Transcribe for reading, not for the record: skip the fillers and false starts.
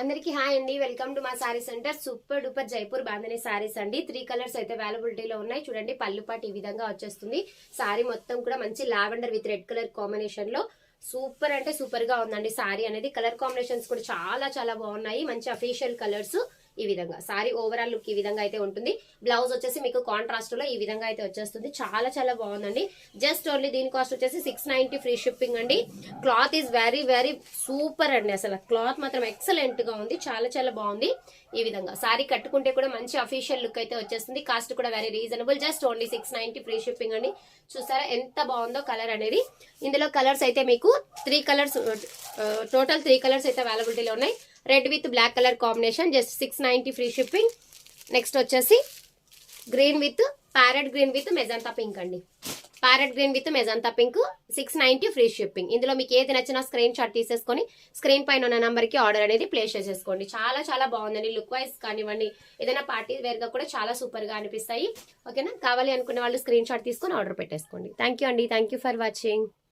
అందరికి హాయ్ అండి, welcome to మా sorry centre. Super duper Jaipur bandhani saris అండి. 3 కలర్స్ అయితే అవైలబిలిటీలో ఉన్నాయి. చూడండి, పళ్ళు పాటు ఈ విధంగా వచ్చేస్తుంది. సారీ మొత్తం కూడా మంచి lavender with red colour combination లో సూపర్ అంటే సూపర్ గా ఉందండి. సారీ అనేది కలర్ కాంబినేషన్స్ కూడా చాలా చాలా బాగున్నాయి. మంచి అఫీషియల్ కలర్స్. ఈ విధంగా సారీ ఓవరాల్ లుక్ ఈ విధంగా అయితే ఉంటుంది. బ్లౌజ్ వచ్చేసి మీకు కాంట్రాస్ట్ లో ఈ విధంగా అయితే వచ్చేస్తుంది. చాలా చాలా బాగుందండి. జస్ట్ ఓన్లీ దీని కాస్ట్ వచ్చేసి 690 ఫ్రీ షిప్పింగ్ అండి. Cloth is very very super అండి. అసలు క్లాత్ మాత్రం ఎక్సలెంట్ గా ఉంది. చాలా చాలా బాగుంది. ఈ విధంగా సారీ కట్టుకుంటే కూడా మంచి అఫీషియల్ లుక్ అయితే వచ్చేస్తుంది. కాస్ట్ కూడా very reasonable. Just only 690 free shipping అండి. చూసారా ఎంత బాగుందో కలర్ అనేది. ఇందులో కలర్స్ అయితే మీకు 3 కలర్స్, టోటల్ 3 కలర్స్ అయితే అవైలబిలిటీలో ఉన్నాయి. Red with black colour combination, just 690 free shipping. Next వచ్చేసి green with parrot green with magenta pink అండి. Parrot green with magenta pink 690 free shipping. ఇందులో మీకు ఏది నచ్చినా స్క్రీన్ షాట్ తీసేసుకొని స్క్రీన్ పైన ఉన్న నంబర్ కి ఆర్డర్ అనేది ప్లేస్ చేసేసుకోండి. చాలా చాలా బాగుందండి. లుక్ వైజ్ కానివ్వండి, ఏదైనా పార్టీ వేర్ గా కూడా చాలా సూపర్ గా అనిపిస్తాయి. ఓకేనా, కావాలి అనుకునే వాళ్ళు స్క్రీన్ షాట్ తీసుకొని ఆర్డర్ పెట్టేసుకోండి. థ్యాంక్ యూ అండి. Thank you for watching.